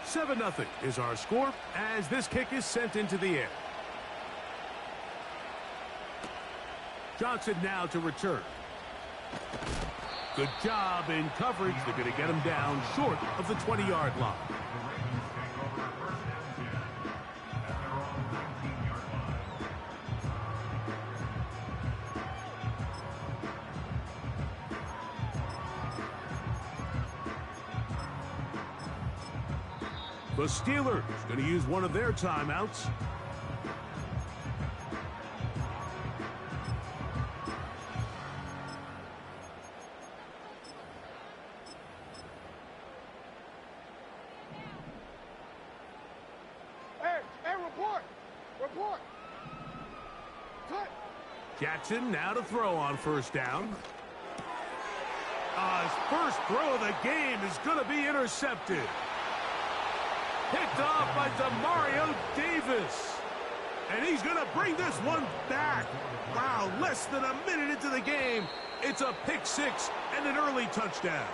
7-0 is our score as this kick is sent into the air. Johnson now to return. Good job in coverage. They're going to get him down short of the 20-yard line. The Steelers going to use one of their timeouts. Report. Cut. Jackson now to throw on first down. His first throw of the game is going to be intercepted. Picked off by Demario Davis. And he's going to bring this one back. Wow, less than a minute into the game. It's a pick six and an early touchdown.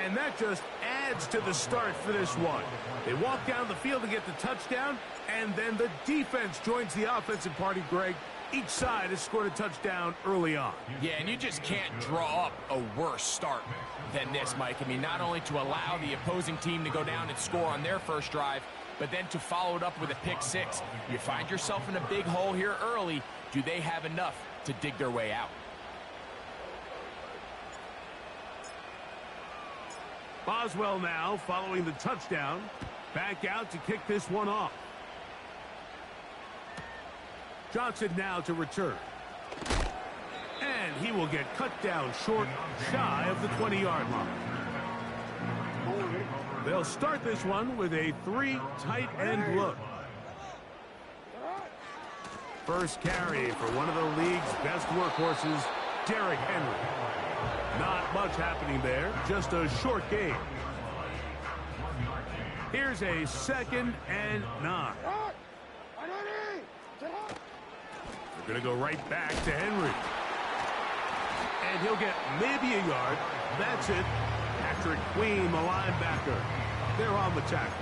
And that just adds to the start for this one. They walk down the field to get the touchdown, and then the defense joins the offensive party, Greg. Each side has scored a touchdown early on. Yeah, and you just can't draw up a worse start than this, Mike. I mean, not only to allow the opposing team to go down and score on their first drive, but then to follow it up with a pick six. You find yourself in a big hole here early. Do they have enough to dig their way out? Boswell now following the touchdown. Back out to kick this one off. Johnson now to return. And he will get cut down short, shy of the 20-yard line. They'll start this one with a three tight end look. First carry for one of the league's best workhorses, Derrick Henry. Not much happening there, just a short game. Here's a 2nd and 9. They're going to go right back to Henry. And he'll get maybe a yard. That's it. Patrick Queen, the linebacker. They're on the tackle.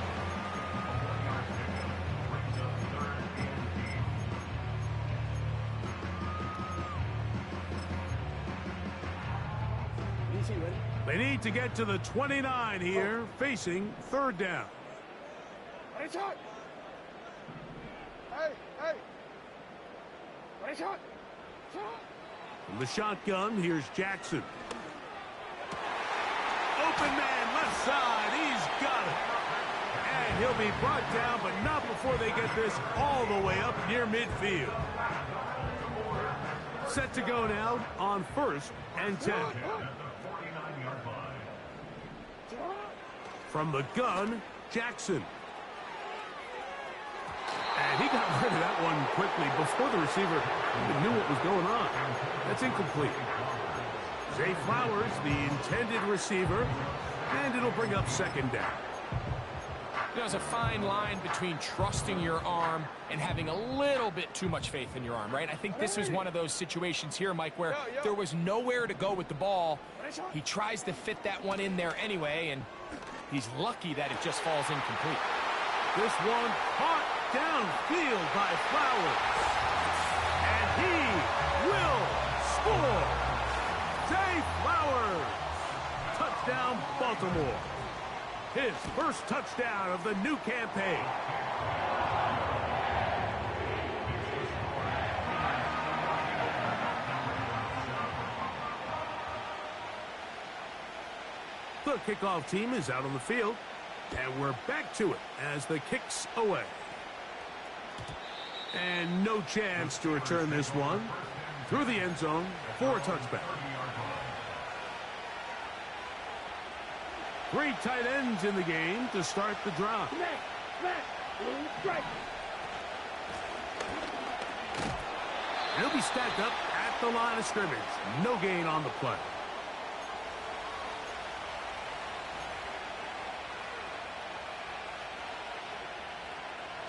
They need to get to the 29 here, facing 3rd down. From the shotgun, here's Jackson. Open man, left side, he's got it. And he'll be brought down, but not before they get this all the way up near midfield. Set to go now on 1st and 10. From the gun, Jackson. And he got rid of that one quickly before the receiver even knew what was going on. That's incomplete. Zay Flowers, the intended receiver, and it'll bring up 2nd down. There's a fine line between trusting your arm and having a little bit too much faith in your arm, right? I think this was one of those situations here, Mike, where there was nowhere to go with the ball. He tries to fit that one in there anyway, and he's lucky that it just falls incomplete. This one caught downfield by Flowers. And he will score. Zay Flowers. Touchdown, Baltimore. His first touchdown of the new campaign. The kickoff team is out on the field, and we're back to it as the kick's away. And no chance to return this one through the end zone for a touchback. 3 tight ends in the game to start the drive. He'll be stacked up at the line of scrimmage. No gain on the play.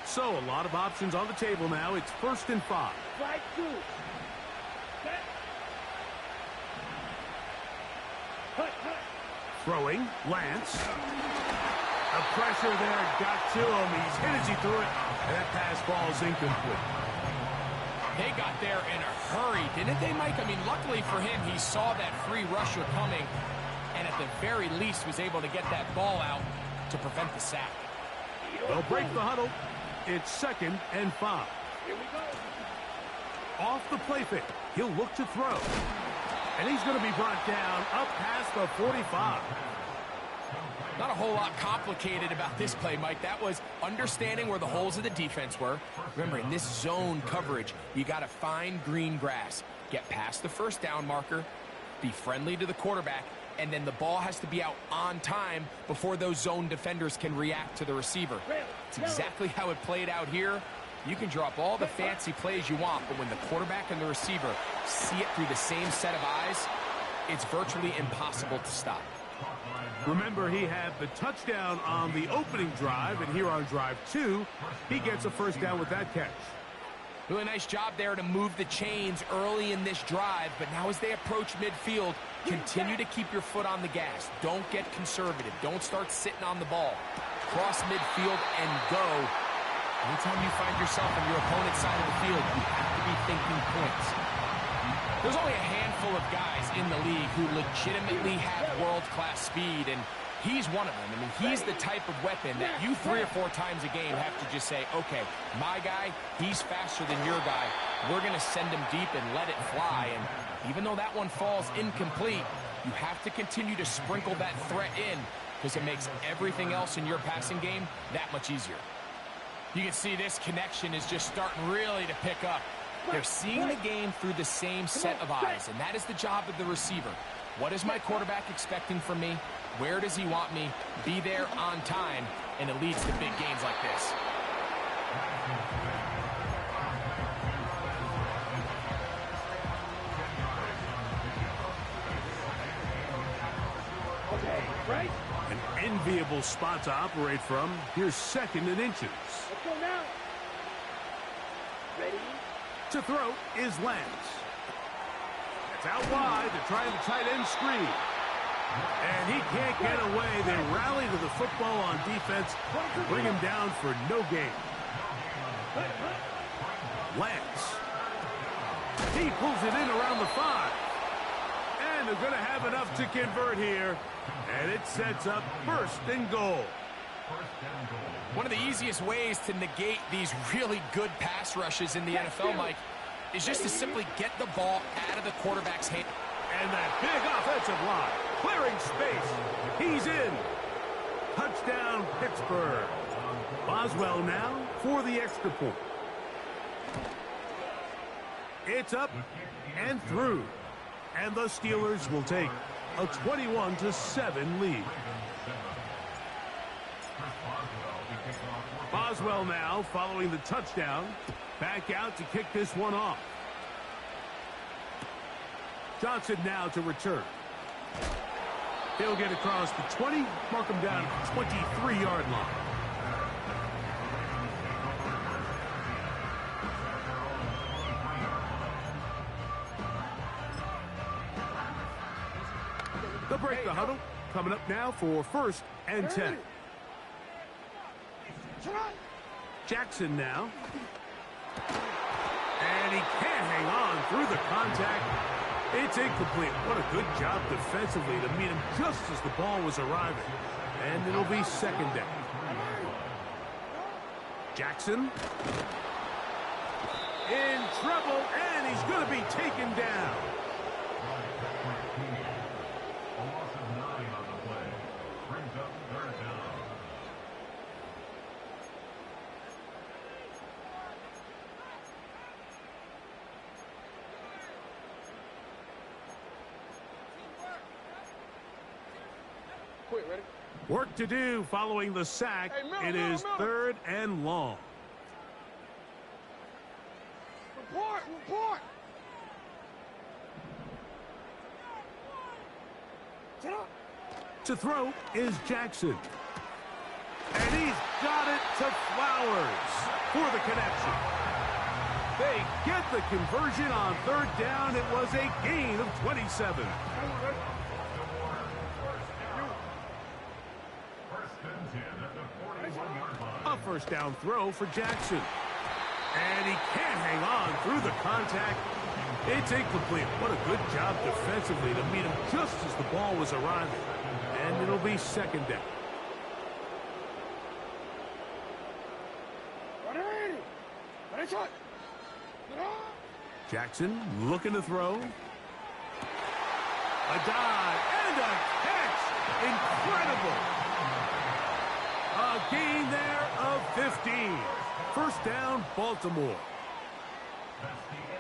So a lot of options on the table now. It's 1st and 5. Throwing, Lance. The pressure there got to him. He's hit as he threw it, and that pass falls incomplete. They got there in a hurry, didn't they, Mike? I mean, luckily for him, he saw that free rusher coming, and at the very least was able to get that ball out to prevent the sack. They'll break the huddle. It's 2nd and 5. Here we go. Off the play fake. He'll look to throw. And he's going to be brought down up past the 45. Not a whole lot complicated about this play, Mike. That was understanding where the holes of the defense were. Remember, in this zone coverage, you got to find green grass. Get past the first down marker, be friendly to the quarterback, and then the ball has to be out on time before those zone defenders can react to the receiver. It's exactly how it played out here. You can draw up all the fancy plays you want, but when the quarterback and the receiver see it through the same set of eyes, it's virtually impossible to stop. Remember, he had the touchdown on the opening drive, and here on drive 2, he gets a first down with that catch. Really nice job there to move the chains early in this drive, but now as they approach midfield, continue to keep your foot on the gas. Don't get conservative. Don't start sitting on the ball. Cross midfield and go. Anytime you find yourself on your opponent's side of the field, you have to be thinking points. There's only a handful of guys in the league who legitimately have world-class speed, and he's one of them. I mean, he's the type of weapon that you 3 or 4 times a game have to just say, okay, my guy, he's faster than your guy. We're going to send him deep and let it fly. And even though that one falls incomplete, you have to continue to sprinkle that threat in because it makes everything else in your passing game that much easier. You can see this connection is just starting really to pick up. They're seeing the game through the same set of eyes, and that is the job of the receiver. What is my quarterback expecting from me? Where does he want me? Be there on time, and it leads to big gains like this. Okay, right? An enviable spot to operate from. Here's 2nd and inches. Let's go now. Ready? To throw is Lance. It's out wide to try the tight end screen. And he can't get away. They rally to the football on defense, bring him down for no gain. Lance. He pulls it in around the 5. And they're going to have enough to convert here. And it sets up 1st and goal. One of the easiest ways to negate these really good pass rushes in the NFL, Mike, is just to simply get the ball out of the quarterback's hand. And that big offensive line, clearing space. He's in. Touchdown, Pittsburgh. Boswell now for the extra point. It's up and through. And the Steelers will take a 21-7 lead. Boswell now following the touchdown. Back out to kick this one off. Johnson now to return. He'll get across the 20, mark him down at the 23-yard line. They'll break the huddle. Coming up now for 1st and 10. Jackson now. And he can't hang on through the contact. It's incomplete. What a good job defensively to meet him just as the ball was arriving. And it'll be 2nd down. Jackson. In trouble, and he's going to be taken down. Ready? Work to do following the sack. It is 3rd and long. Report! To throw is Jackson. And he's got it to Flowers for the connection. They get the conversion on 3rd down. It was a gain of 27. A first down throw for Jackson. And he can't hang on through the contact. It's incomplete. What a good job defensively to meet him just as the ball was arriving. And it'll be second down. Jackson looking to throw. A dive and a catch. Incredible. A gain there of 15. First down, Baltimore.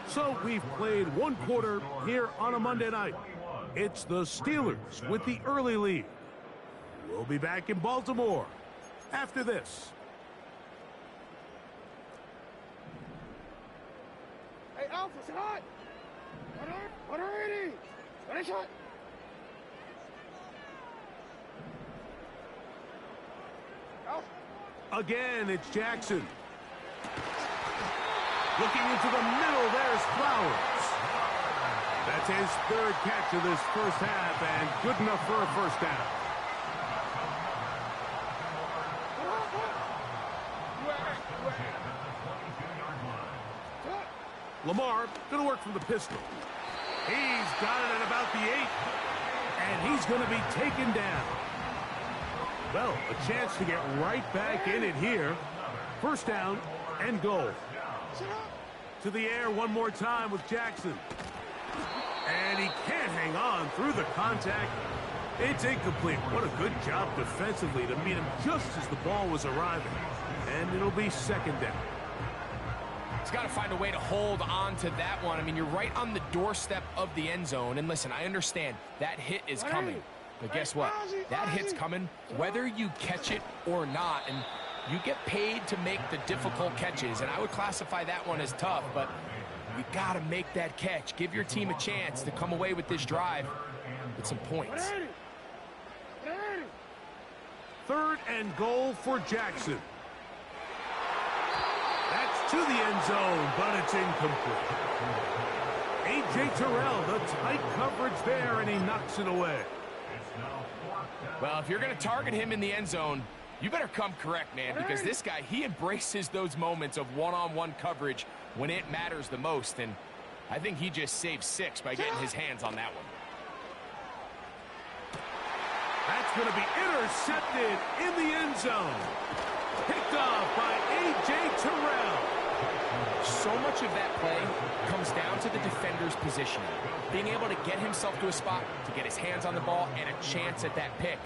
So we've played one quarter here on a Monday night. It's the Steelers with the early lead. We'll be back in Baltimore after this. Hey, Alpha, shot! What are it? What a shot! Again, it's Jackson. Looking into the middle, there's Flowers. That's his third catch of this first half, and good enough for a first down. Lamar going to work from the pistol. He's got it at about the 8, and he's going to be taken down. Well, a chance to get right back in it here. First down and goal. To the air one more time with Jackson. And he can't hang on through the contact. It's incomplete. What a good job defensively to meet him just as the ball was arriving. And it'll be second down. He's got to find a way to hold on to that one. I mean, you're right on the doorstep of the end zone. And listen, I understand that hit is coming. But guess what? That hit's coming whether you catch it or not. And you get paid to make the difficult catches. And I would classify that one as tough. But you got to make that catch. Give your team a chance to come away with this drive with some points. Third and goal for Jackson. That's to the end zone, but it's incomplete. A.J. Terrell, the tight coverage there, and he knocks it away. Well, if you're going to target him in the end zone, you better come correct, man, because this guy, he embraces those moments of one-on-one coverage when it matters the most, and I think he just saved 6 by getting his hands on that one. That's going to be intercepted in the end zone. Picked off by A.J. Terrell. So much of that play comes down to the defender's positioning. Being able to get himself to a spot, to get his hands on the ball, and a chance at that pick.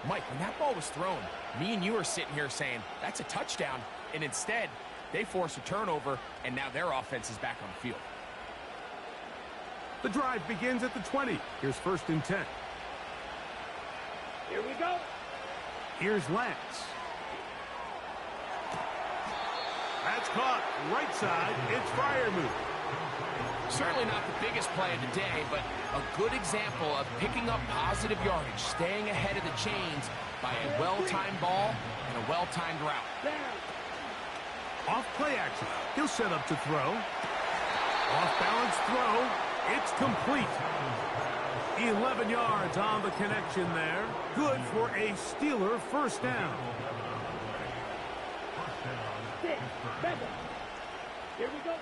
Mike, when that ball was thrown, me and you are sitting here saying, that's a touchdown. And instead, they force a turnover, and now their offense is back on the field. The drive begins at the 20. Here's first and 10. Here we go. Here's Lance. That's caught. Right side. It's Freiermuth. Certainly not the biggest play of the day, but a good example of picking up positive yardage, staying ahead of the chains by a well-timed ball and a well-timed route. Off play action. He'll set up to throw. Off balance throw. It's complete. 11 yards on the connection there. Good for a Steeler first down. Here we go.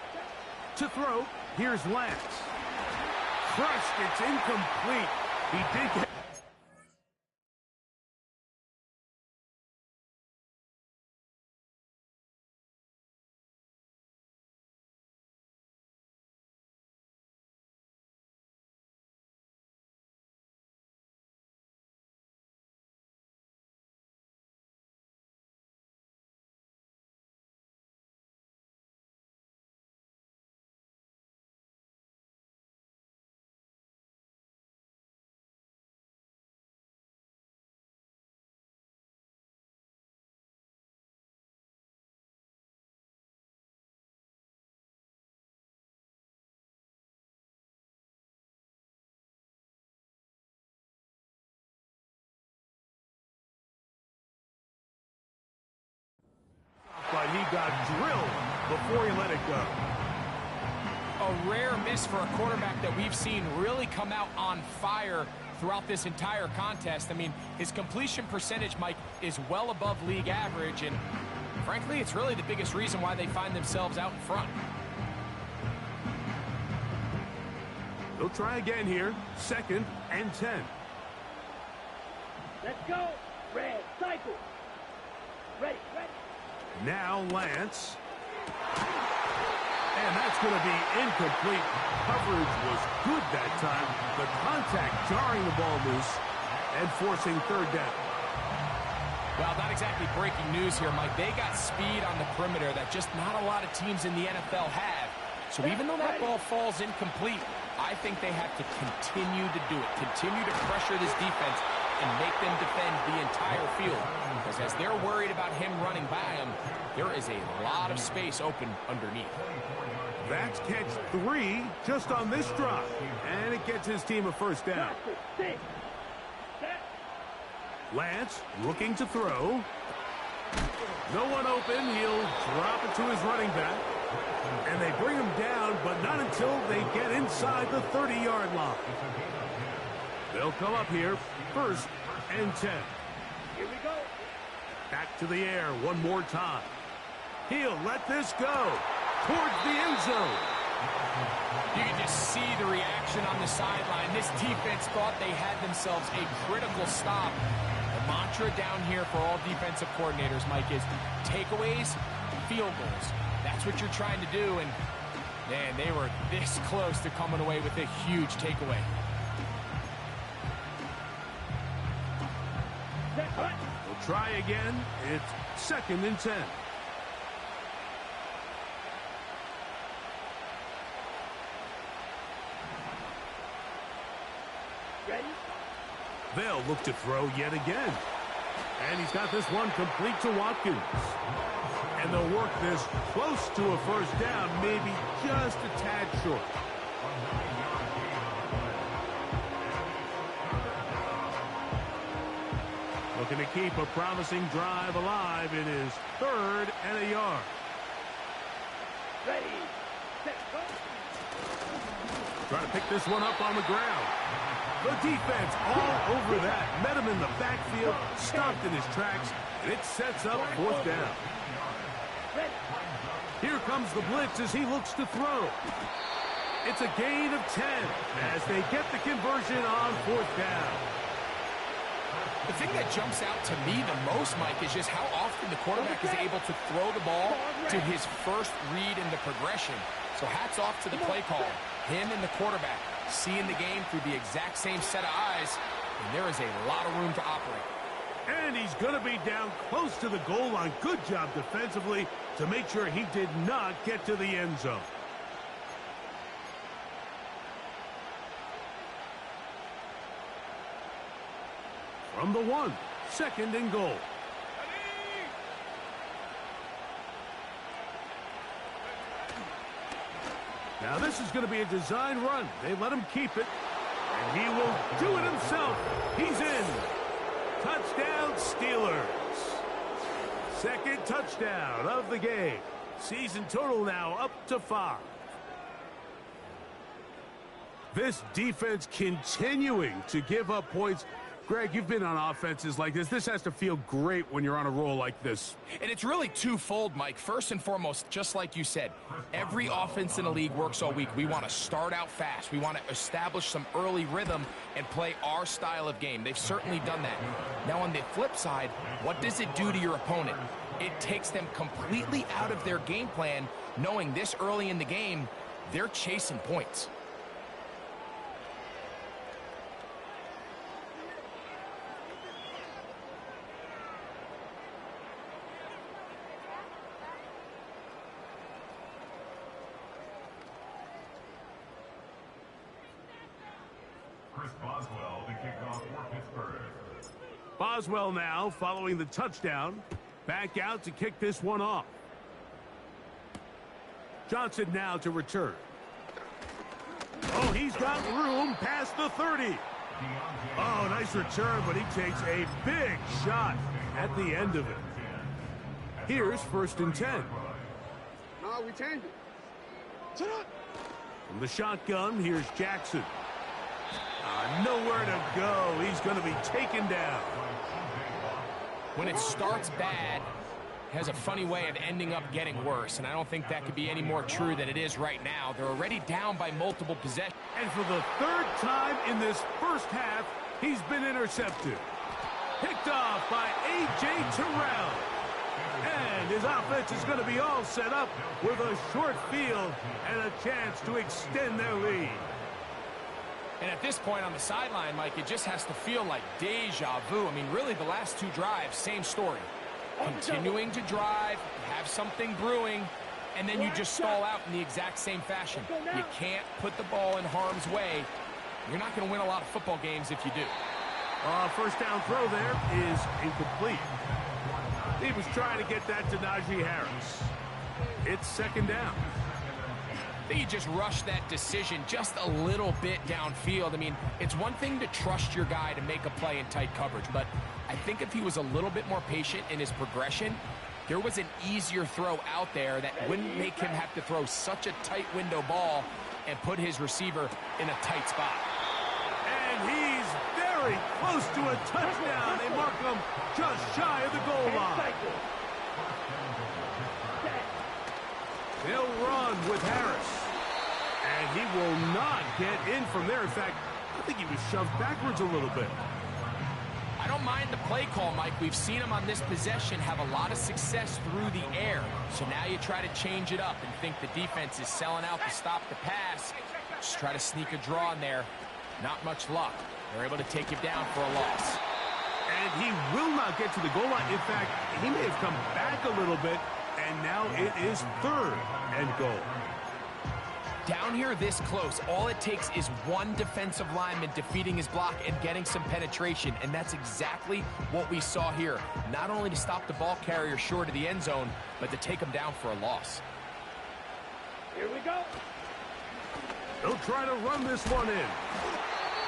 To throw, here's Lance. Crushed, it's incomplete. He did get... But he got drilled before he let it go. A rare miss for a quarterback that we've seen really come out on fire throughout this entire contest. I mean, his completion percentage, Mike, is well above league average, and frankly, it's really the biggest reason why they find themselves out in front. They'll try again here. 2nd and 10. Let's go. Red, cycle. Ready, ready. Now Lance. And that's going to be incomplete. Coverage was good that time. The contact jarring the ball loose and forcing 3rd down. Well, not exactly breaking news here, Mike. They got speed on the perimeter that just not a lot of teams in the NFL have. So even though that ball falls incomplete, I think they have to continue to do it. Continue to pressure this defense and make them defend the entire field. Because as they're worried about him running by them, there is a lot of space open underneath. That's catch 3 just on this drive. And it gets his team a 1st down. Lance looking to throw. No one open. He'll drop it to his running back. And they bring him down, but not until they get inside the 30-yard line. They'll come up here, 1st and 10. Here we go. Back to the air one more time. He'll let this go towards the end zone. You can just see the reaction on the sideline. This defense thought they had themselves a critical stop. The mantra down here for all defensive coordinators, Mike, is takeaways, field goals. That's what you're trying to do, and man, they were this close to coming away with a huge takeaway. We'll try again. It's 2nd and 10. Ready? They'll look to throw yet again. And he's got this one complete to Watkins. And they'll work this close to a 1st down, maybe just a tad short. Looking to keep a promising drive alive. It is 3rd and a yard. Ready, set, go. Trying to pick this one up on the ground. The defense all over that. Met him in the backfield, stopped in his tracks, and it sets up 4th down. Here comes the blitz as he looks to throw. It's a gain of 10 as they get the conversion on 4th down. The thing that jumps out to me the most, Mike, is just how often the quarterback is able to throw the ball to his first read in the progression. So hats off to the play caller. Him and the quarterback seeing the game through the exact same set of eyes, and there is a lot of room to operate. And he's going to be down close to the goal line. Good job defensively to make sure he did not get to the end zone. From the 1, 2nd and goal. Now this is going to be a design run. They let him keep it, and he will do it himself. He's in. Touchdown, Steelers. 2nd touchdown of the game. Season total now up to 5. This defense continuing to give up points. Greg, you've been on offenses like this. This has to feel great when you're on a roll like this. And it's really twofold, Mike. First and foremost, just like you said, every offense in the league works all week. We want to start out fast. We want to establish some early rhythm and play our style of game. They've certainly done that. Now, on the flip side, what does it do to your opponent? It takes them completely out of their game plan, knowing this early in the game, they're chasing points. Boswell to kick off for Pittsburgh. Boswell now following the touchdown. Back out to kick this one off. Johnson now to return. Oh, he's got room past the 30. Oh, nice return, but he takes a big shot at the end of it. Here's 1st and 10. No, we change it. Sit up. From the shotgun, here's Jackson. No nowhere to go. He's going to be taken down. When it starts bad, it has a funny way of ending up getting worse, and I don't think that could be any more true than it is right now. They're already down by multiple possessions. And for the third time in this first half, he's been intercepted. Picked off by A.J. Terrell. And his offense is going to be all set up with a short field and a chance to extend their lead. And at this point on the sideline, Mike, it just has to feel like deja vu. I mean, really, the last two drives, same story. Continuing to drive, have something brewing, and then you just stall out in the exact same fashion. You can't put the ball in harm's way. You're not going to win a lot of football games if you do. First down throw there is incomplete. He was trying to get that to Najee Harris. It's second down. I think he just rushed that decision just a little bit downfield. I mean, it's one thing to trust your guy to make a play in tight coverage, but I think if he was a little bit more patient in his progression, there was an easier throw out there that wouldn't make him have to throw such a tight window ball and put his receiver in a tight spot. And he's very close to a touchdown. They mark him just shy of the goal line. They'll run with Harris. And he will not get in from there. In fact, I think he was shoved backwards a little bit. I don't mind the play call, Mike. We've seen him on this possession have a lot of success through the air. So now you try to change it up and think the defense is selling out to stop the pass. Just try to sneak a draw in there. Not much luck. They're able to take him down for a loss. And he will not get to the goal line. In fact, he may have come back a little bit, and now it is third and goal. Down here this close, all it takes is one defensive lineman defeating his block and getting some penetration, and that's exactly what we saw here. Not only to stop the ball carrier short of the end zone, but to take him down for a loss. Here we go. They'll try to run this one in.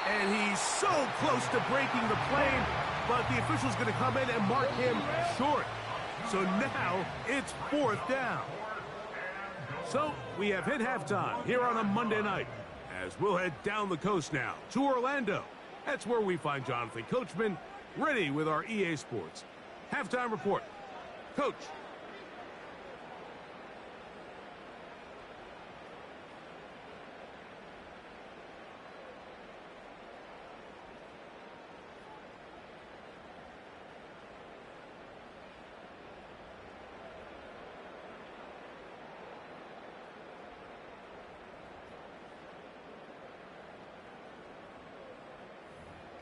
And he's so close to breaking the plane, but the official's going to come in and mark him short. So now it's fourth down. So we have hit halftime here on a Monday night, as we'll head down the coast now to Orlando. That's where we find Jonathan Coachman ready with our EA Sports halftime report. Coach.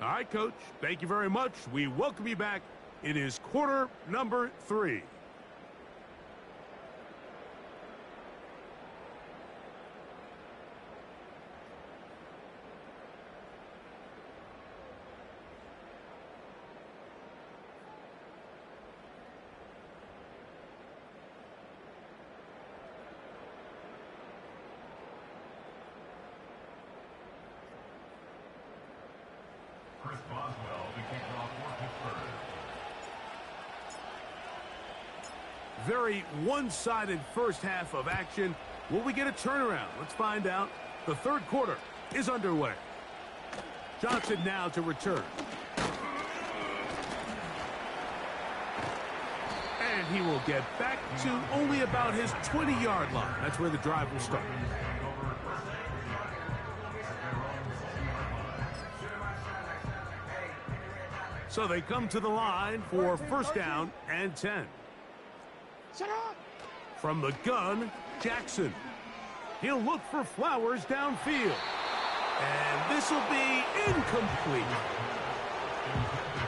All right, Coach. Thank you very much. We welcome you back. It is quarter number 3. Very one-sided first half of action. Will we get a turnaround? Let's find out. The third quarter is underway. Johnson now to return. And he will get back to only about his 20-yard line. That's where the drive will start. So they come to the line for first down and 10. From the gun, Jackson. He'll look for Flowers downfield. And this will be incomplete.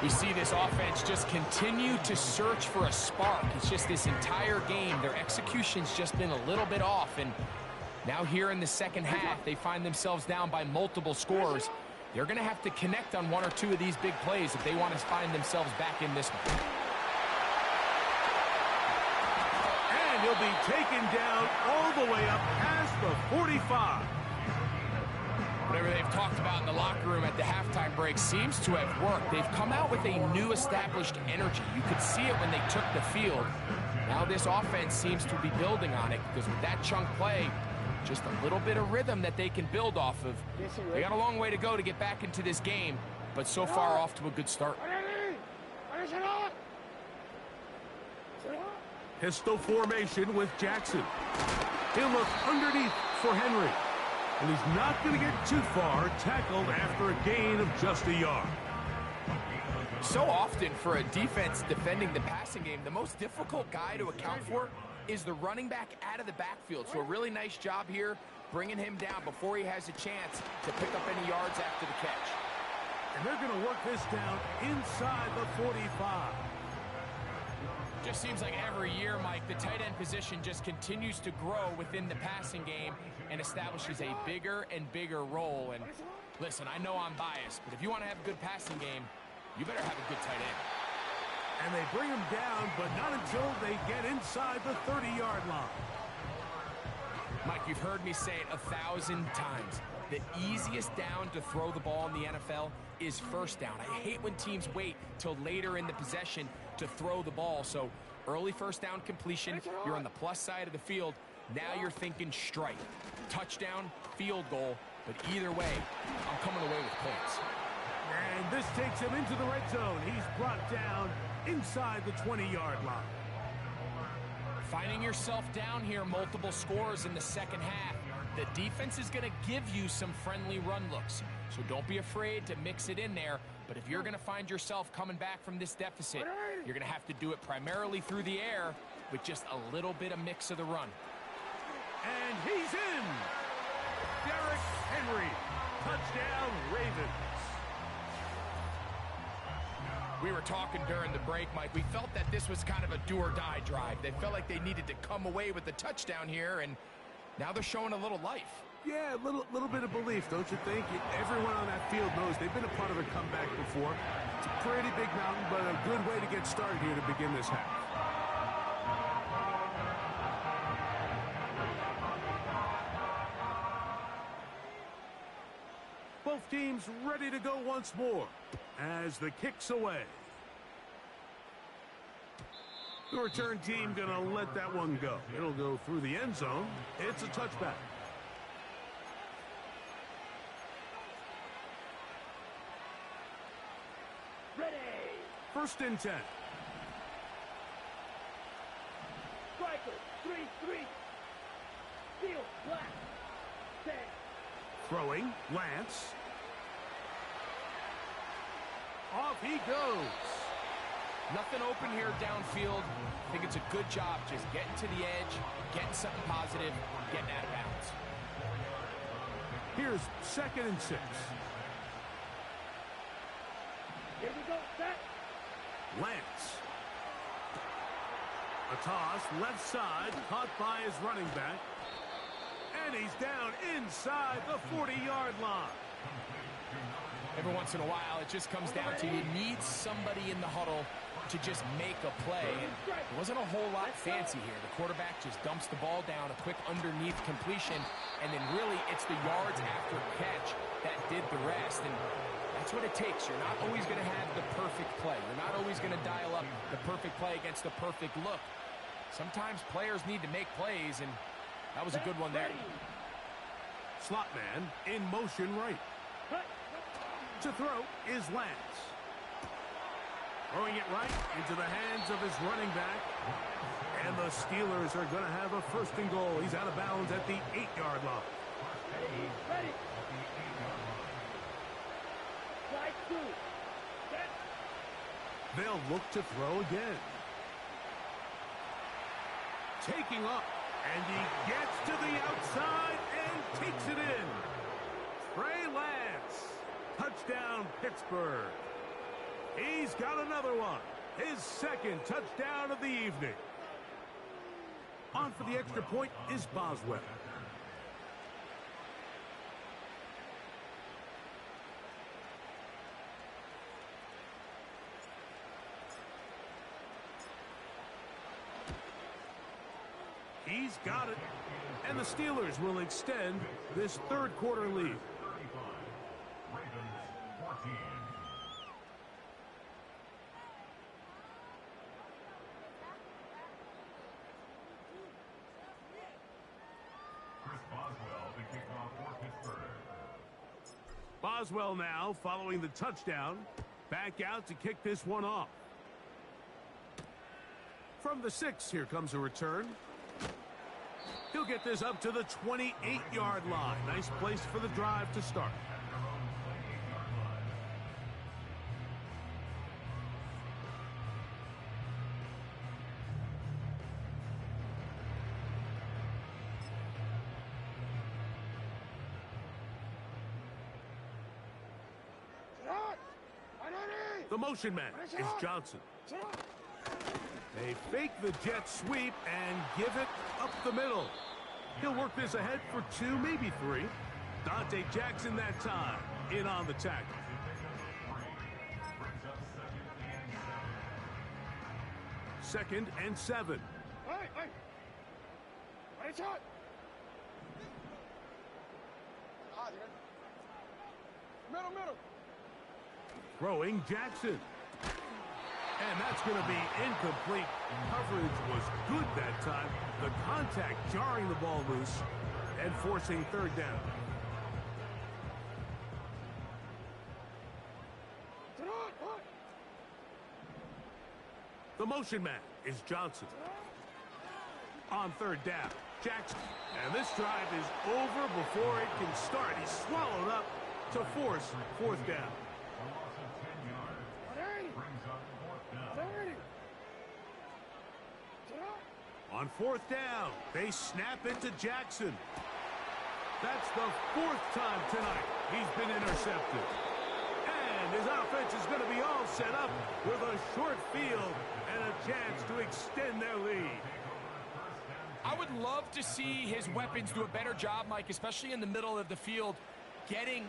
We see this offense just continue to search for a spark. It's just this entire game, their execution's just been a little bit off. And now here in the second half, they find themselves down by multiple scores. They're going to have to connect on one or two of these big plays if they want to find themselves back in this one. And he'll be taken down all the way up past the 45. Whatever they've talked about in the locker room at the halftime break seems to have worked. They've come out with a new established energy. You could see it when they took the field. Now this offense seems to be building on it because with that chunk play, Just a little bit of rhythm that they can build off of. They got a long way to go to get back into this game, but so far off to a good start. Pistol formation with Jackson. He'll look underneath for Henry. And he's not going to get too far, tackled after a gain of just a yard. So often for a defense defending the passing game, the most difficult guy to account for is the running back out of the backfield. So a really nice job here bringing him down before he has a chance to pick up any yards after the catch. And they're going to work this down inside the 45. Just seems like every year, Mike, the tight end position just continues to grow within the passing game and establishes a bigger and bigger role. And listen, I know I'm biased, but if you want to have a good passing game, you better have a good tight end. And they bring him down, but not until they get inside the 30-yard line. Mike, you've heard me say it 1,000 times. The easiest down to throw the ball in the NFL is first down. I hate when teams wait till later in the possession to throw the ball. So early first down completion, you're on the plus side of the field. Now you're thinking strike. Touchdown, field goal, but either way, I'm coming away with points. And this takes him into the red zone. He's brought down inside the 20-yard line. Finding yourself down here, multiple scores in the second half. The defense is going to give you some friendly run looks, so don't be afraid to mix it in there. But if you're going to find yourself coming back from this deficit, you're going to have to do it primarily through the air with just a little bit of mix of the run. And he's in. Derrick Henry. Touchdown, Ravens. We were talking during the break, Mike. We felt that this was kind of a do-or-die drive. They felt like they needed to come away with the touchdown here, and now they're showing a little life. Yeah, a little bit of belief, don't you think? Everyone on that field knows they've been a part of a comeback before. It's a pretty big mountain, but a good way to get started here to begin this half. Both teams ready to go once more as the kick's away. The return team going to let that one go. It'll go through the end zone. It's a touchback. Ready. First and 10. Striker, 3-3. Field, black. 10. Throwing, Lance. Off he goes. Nothing open here downfield. I think it's a good job just getting to the edge, getting something positive, getting out of bounds. Here's second and 6. Here we go, set. Lance. A toss, left side, caught by his running back. And he's down inside the 40-yard line. Every once in a while, it just comes down to you need somebody in the huddle to just make a play. And it wasn't a whole lot fancy here. The quarterback just dumps the ball down, a quick underneath completion, and then really it's the yards after catch that did the rest. And that's what it takes. You're not always going to have the perfect play. You're not always going to dial up the perfect play against the perfect look. Sometimes players need to make plays, and that was a good one there. Slot man in motion right. To throw is Lance. Throwing it right into the hands of his running back. And the Steelers are going to have a first and goal. He's out of bounds at the 8-yard line. Ready. Slide 2. Set. They'll look to throw again. Taking up. And he gets to the outside and takes it in. Trey Lance. Touchdown, Pittsburgh. He's got another one. His second touchdown of the evening. On for the extra point is Boswell. He's got it. And the Steelers will extend this third quarter lead. does well now following the touchdown. Back out to kick this one off. From the 6, here comes a return. He'll get this up to the 28-yard line. Nice place for the drive to start. The motion man is Johnson. They fake the jet sweep and give it up the middle. He'll work this ahead for 2, maybe 3. Dante Jackson that time in on the tackle. Second and 7. Middle. Throwing Jackson. And that's going to be incomplete. Coverage was good that time. The contact jarring the ball loose and forcing third down. The motion man is Johnson. On third down, Jackson. And this drive is over before it can start. He's swallowed up to force fourth down. On fourth down, they snap into Jackson. That's the 4th time tonight he's been intercepted. And his offense is going to be all set up with a short field and a chance to extend their lead. I would love to see his weapons do a better job, Mike, especially in the middle of the field, getting...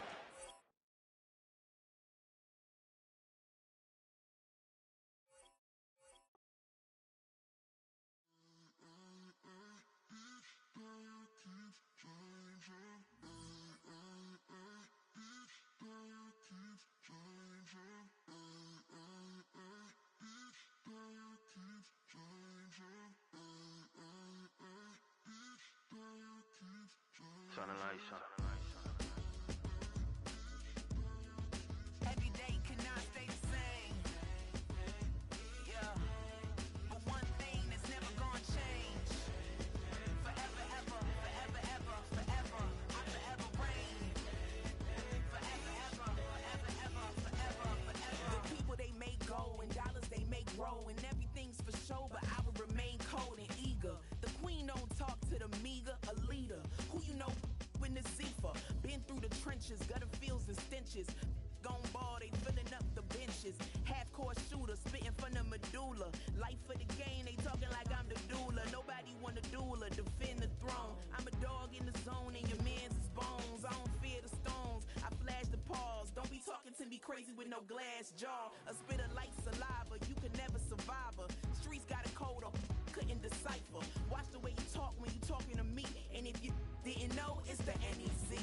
Turn the lights on. Every day cannot stay the same. Yeah. But one thing that's never gonna change. Forever, ever, forever, ever, forever. I forever reign. Forever, ever, forever, ever, forever, forever. The people they make go and dollars they make grow and everything's for show, but I will remain cold and eager. The queen don't talk to the meager, a leader. Who you know in the Zephyr? Been through the trenches, gutter fields and stenches. Gone ball, they filling up the benches. Half-court shooter, spitting from the medulla. Life for the game, they talking like I'm the doula. Nobody want a doula, defend the throne. I'm a dog in the zone and your man's is bones. I don't fear the stones, I flash the paws. Don't be talking to me crazy with no glass jaw. A spit of light saliva, you can never survive her. Streets got a code up, couldn't decipher. Watch the way you talk when you talking to me. And if you didn't know, it's the NEC.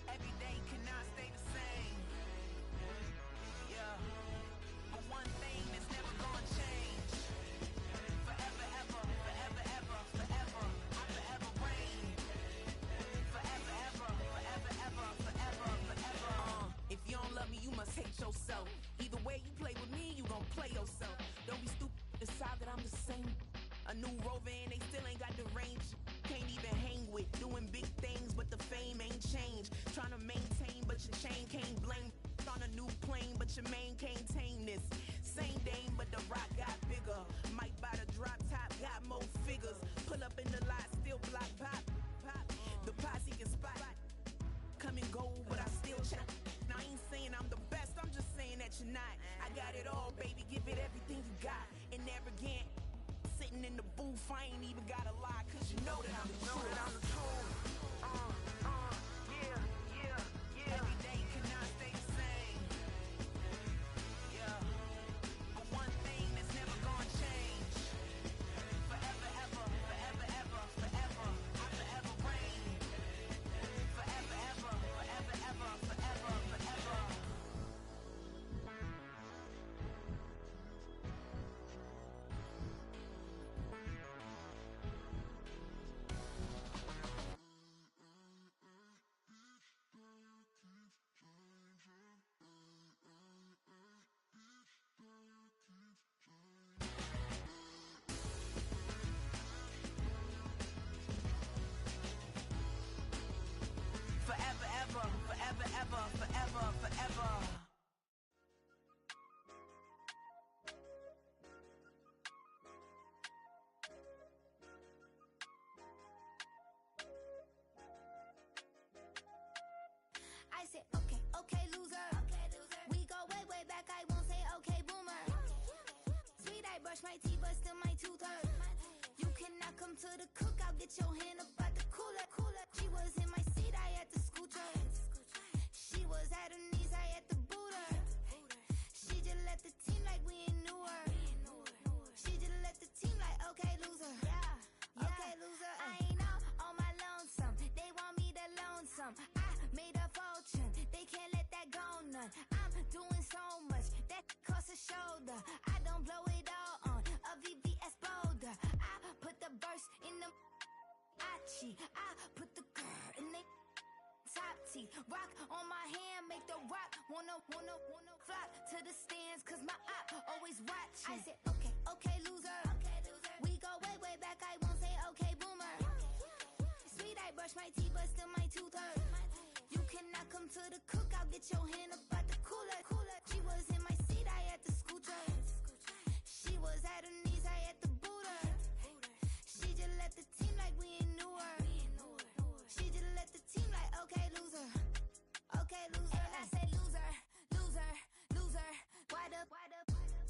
Every day cannot stay the same. Yeah. But one thing that's never gonna change. Forever, ever, forever, ever, forever. I forever reign. Forever, ever, forever, ever, forever, forever. If you don't love me, you must hate yourself. Either way you play with me, you gon' play yourself. Don't be stupid, decide that I'm the same. A new rover and they still ain't got the range. Can't even hang with, doing big things, but the fame ain't changed. Trying to maintain, but your chain can't blame. On a new plane, but your main can't tame this. Same dame, but the rock got bigger. Might buy the drop top, got more figures. Pull up in the lot, still block pop. The posse can spot. Come and go, but I still check. Now I ain't saying I'm the best, I'm just saying that you're not. I got it all, baby, give it everything you got. And arrogant. Sitting in the booth, I ain't even gotta lie, cause you know that I'm the truth. Yeah. Every day cannot stay the same. Yeah. But one thing that's never gonna change. Forever, ever, forever, ever, forever. I forever reign. Forever, ever, forever, ever, forever, forever. I brush my teeth, but still my tooth hurt. You cannot come to the cookout, get your hand up out the cooler. She was in my seat, I had to scoot her. She was at her knees, I had to boot her. She just let the team like we ain't knew her. She just let the team like, okay, loser. Yeah, okay, loser. I ain't out on my lonesome. They want me to loan some. I made a fortune. They can't let that go none. I'm doing so much that costs a shoulder. I don't blow it all on a VVS boulder. I put the verse in the Achi. I put the girl in the top teeth. Rock on my hand, make the rock wanna flop to the stands, cause my op always watching. I said, okay, loser. We go way back, I won't say okay, boomer. Sweet, I brush my teeth, but still my tooth hurt. You cannot come to the cookout, get your hand up out the cooler. She was in my seat, I had to scoot her. She was at her knees, I had to boot her. She just let the team like we ain't knew her. She just let the team like, okay, loser. Okay, loser. And I said loser. Why the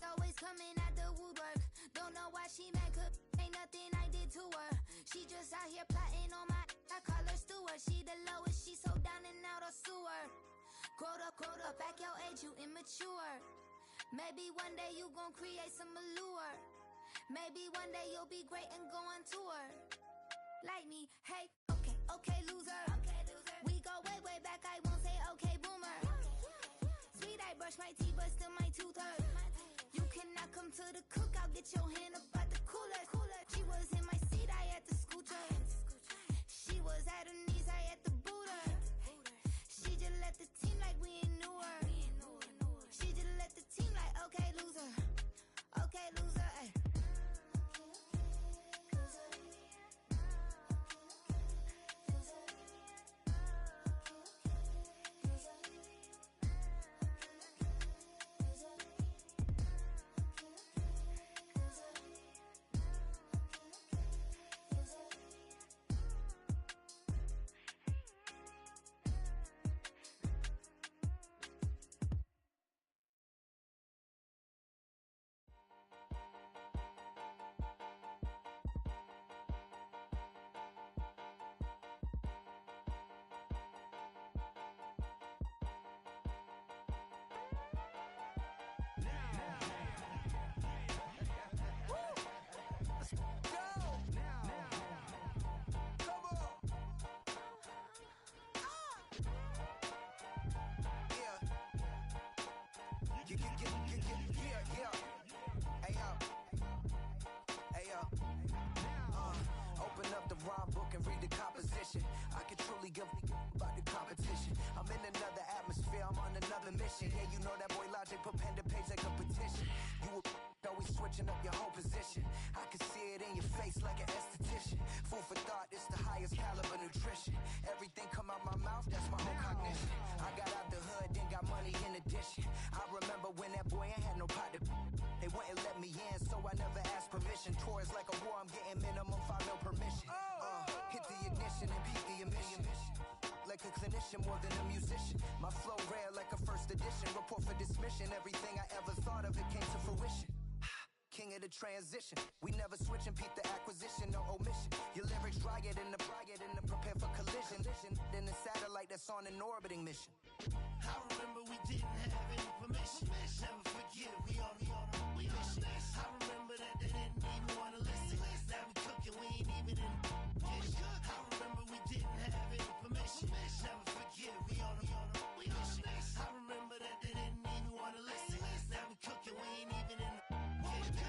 always coming at the woodwork? Don't know why she mad, cause ain't nothing I did to her. She just out here plotting on my, I call her steward. She the lowest, she so down and out of sewer. Growed up, back your age, you immature. Maybe one day you gon' create some allure. Maybe one day you'll be great and go on tour. Like me, hey, okay, loser. We go way back, I won't say okay, boomer. Sweet, I brush my teeth, but still my tooth hurt. You cannot come to the cookout, get your hand up out the cooler. She was in my seat, I had to scoot her. She was at her knees, I had to boot her. She just let the team like we ain't knew her. She just let the team like, okay, loser. Okay, loser, ay. Open up the rhyme book and read the composition. I can truly give about the competition. I'm in another atmosphere, I'm on another mission. Yeah, you know that boy Logic put pen to page like a petition. You always switching up your whole position. I can see it in your face like an esthetician. Food for thought, it's the highest caliber nutrition. Everything come out my mouth, that's my own cognition. I got out the hood, then got money in addition. I remember when that boy ain't had no pot to. They wouldn't let me in, so I never asked permission. Tours like a war, I'm getting minimum 5 mil permission. Hit the ignition and peak the emission. Like a clinician more than a musician. My flow rare like a first edition. Report for dismission. Everything I ever thought of it came to fruition. King of the transition. We never switch and peep the acquisition, no omission. Your lyrics dry it in the prepare for collision. Then the satellite that's on an orbiting mission. I remember we didn't have any permission. Never forget we on the mission. I remember that they didn't even want to listen. Now we cooking, we ain't even in the kitchen. I remember we didn't have any permission. Never forget we on the mission. I remember that they didn't even want to listen. Now we cooking, we ain't even in the kitchen.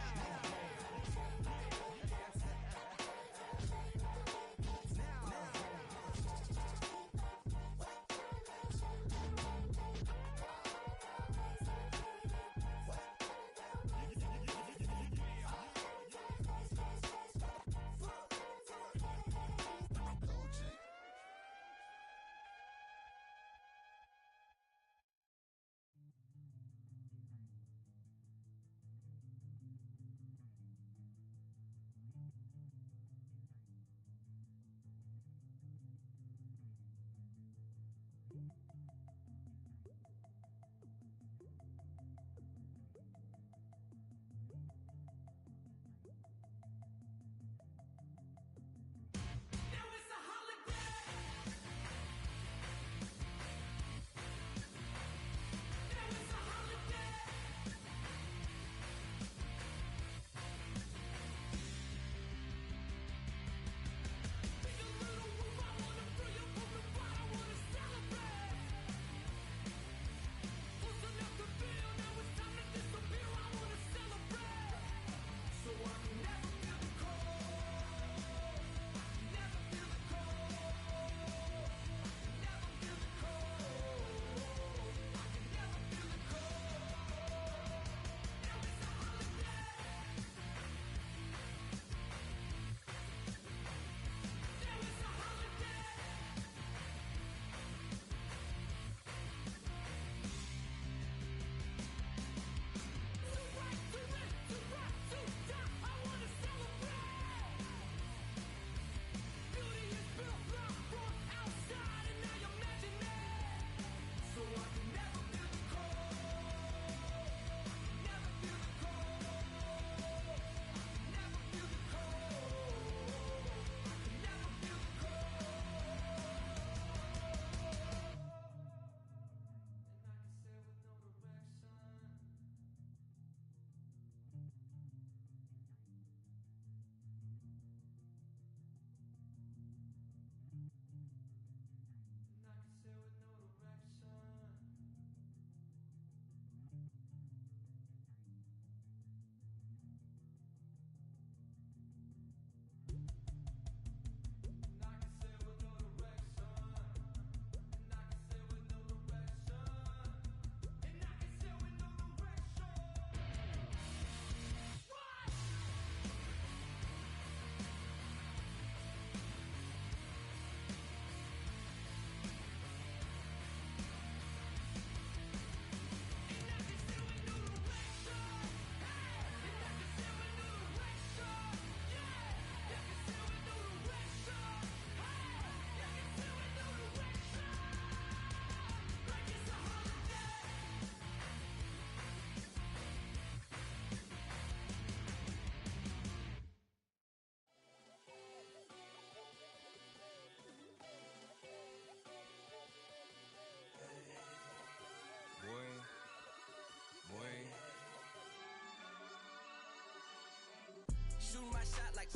shot like,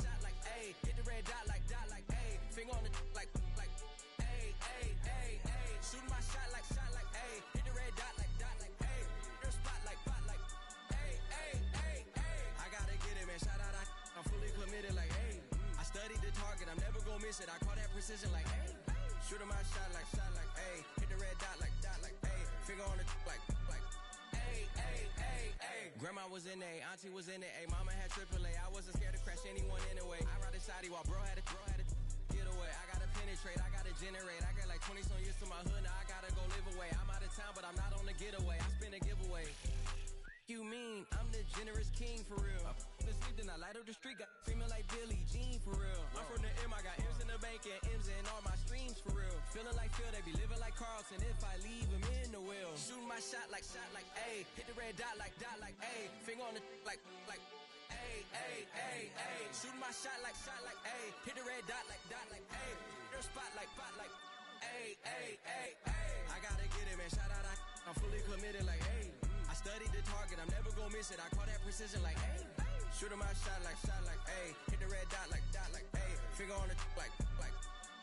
ayy. Hit the red dot like, ayy. Finger on the like, ayy, ayy, ayy, ayy. Shooting my shot like, ayy. Hit the red dot like, ayy. Your spot like, ayy, ayy, ayy, ayy. I gotta get it, man. Shout out, I'm fully committed like, ayy. I studied the target, I'm never gonna miss it. I call that precision like, ayy. Shooting my shot like, ayy. Hit the red dot like, ayy. Finger on the like, ayy, ayy, ayy, ayy. Grandma was in A, auntie was in it, ayy. Mama had AAA, I wasn't scared to crash anyone anyway. I ride a shotty while bro had a get away. I gotta penetrate, I gotta generate. I got like 20 some years to my hood, now I gotta go live away. I'm out of town, but I'm not on the getaway. I spin a giveaway. You mean I'm the generous king for real? I sleep, then I light up the street, got screaming like Billie Jean for real. I'm from the M, I got M's in the bank and M's in all my streams for real. Feeling like Phil, they be living like Carlson if I leave him in the wheel. Shooting my shot like, ayy. Hit the red dot like, ayy. Finger on the like, ayy, ayy, ayy, ayy. Shooting my shot like, ayy. Hit the red dot like, ayy. Your spot like, ayy, ayy, ayy, ayy. I gotta get it, man. Shout out, I'm fully committed like, ayy. I studied the target, I'm never gonna miss it. I call that precision like, ayy. Shooting my shot like, ayy. Hit the red dot like, ayy. Finger on the like,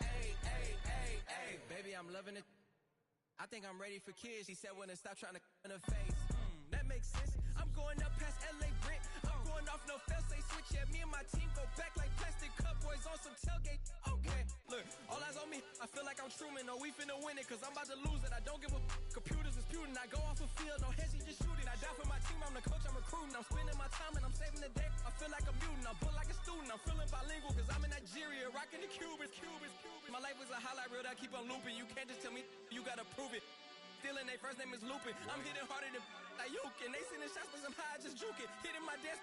ayy, ayy, ayy, ayy. Baby, I'm loving it. I think I'm ready for kids. She said when to stop trying to in her face. That makes sense. I'm going up past LA Brent. I'm going off no fail, say switch. Yeah, me and my team go back like plastic cup boys on some tailgate. Okay, look, all eyes on me. I feel like I'm Truman. No, we finna win it, cause I'm about to lose it. I don't give a computers disputing. I go off the field, no hesi, just shoot it. I die for my team, I'm the coach, I'm recruiting. I'm spending my time and I'm saving the day. I feel like a mutant, I'm built like a student. I'm feeling bilingual, cause I'm in Nigeria, rocking the Cubans. My life is a highlight reel that I keep on looping. You can't just tell me, you gotta prove it. Stealing, they first name is Lupin. I'm hitting harder than Ayuk, and they sending shots for some high, just juke it. Hitting my desk,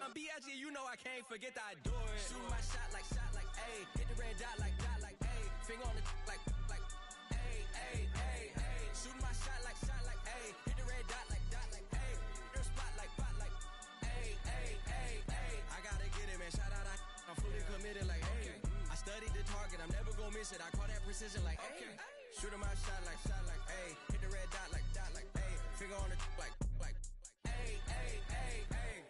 I'm B.I.G., you know I can't forget that I do it. Shooting my shot like, ayy. Hit the red dot like, ayy. Finger on the like, ayy, ayy, ayy, ayy. Shooting my shot like, ayy. Hit the red dot like, ayy. Your spot like, ayy, ayy, ayy, ayy. I gotta get it, man. Shout out, I'm fully committed like, ayy. I studied the target, I'm never gonna miss it. I call that precision like, ayy. Shooting my shot like, ayy. Hit the red dot like, ayy. Finger on the like, ayy, ayy, ayy, ayy.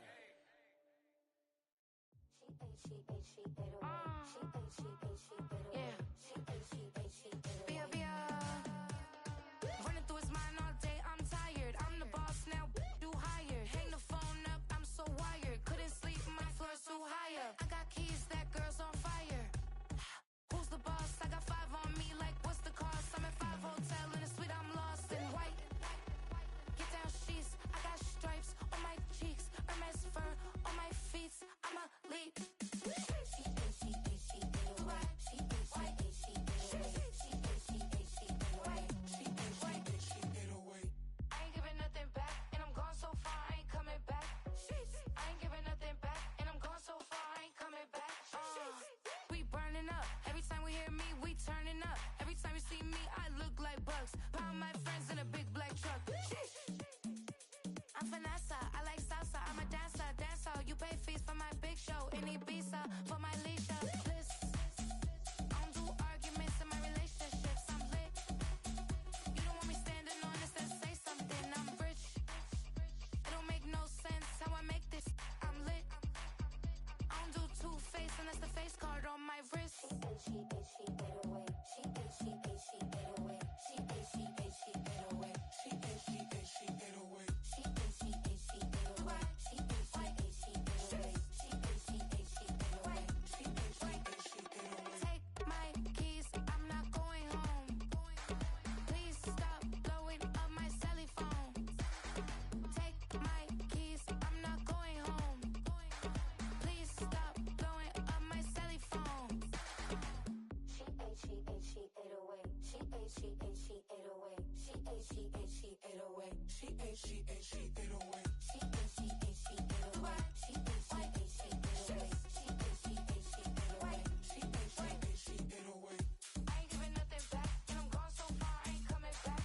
Running through his mind all day, I'm tired. I'm the boss now, do higher. Hang the phone up, I'm so wired. Couldn't sleep, my floor's too higher. I got keys, that girl's on fire. Who's the boss? I got 5 on me, like what's the cost? I'm at 5 hotel in a suite, I'm lost in white. Get down sheets, I got stripes on my cheeks. Hermes fur on my feet, I'm a lead. I ain't giving nothing back, and I'm gone so far, I ain't coming back. I ain't giving nothing back, and I'm gone so far, I ain't coming back. We burning up, every time we hear me, we turning up. Every time you see me, I look like bugs. Pound my friends in a big black truck. I'm Vanessa, I like salsa, I'm a dancer. You pay fees for my big show in Ibiza, for my leisure. Bliss. I don't do arguments in my relationships, I'm lit. You don't want me standing on this and say something, I'm rich. It don't make no sense how I make this, I'm lit. I don't do two-face unless the face card on my wrist. Take my keys, I'm not going home. Please stop blowing up my celly phone. Take my keys, I'm not going home. Please stop blowing up my celly phone. I ain't giving nothing back, and I'm gone so far, I ain't coming back.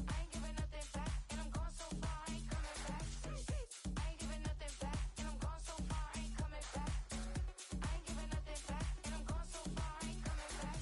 I ain't giving nothing back, and I'm gone so far, I ain't coming back. I ain't giving nothing back, and I'm gone so far, I ain't coming back. I ain't giving nothing back, and I'm gone so far, I ain't coming back.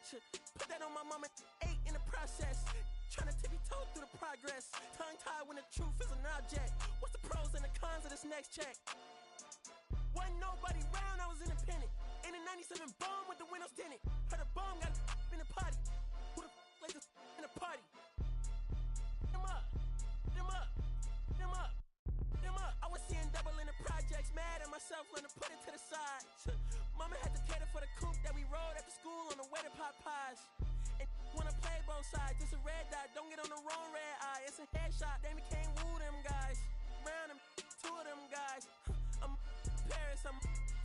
Put that on my mama, 8 in the process. Trying to tippy-toe through the progress. Tongue-tied when the truth is an object. What's the pros and the cons of this next check? Wasn't nobody round, I was independent. In a 97 bomb with the windows tinted. Heard a bomb got in the party. Who the like this in the party? Them up, them up, them up, them up. I was seeing double in the projects, mad at myself, learn to put it to the side. Mama had to cater for the coupe that we rode after school on the way to Popeyes. And wanna play both sides, it's a red dot, don't get on the wrong red eye. It's a headshot, they can't woo them guys. Round them, 2 of them guys. I'm Paris, I'm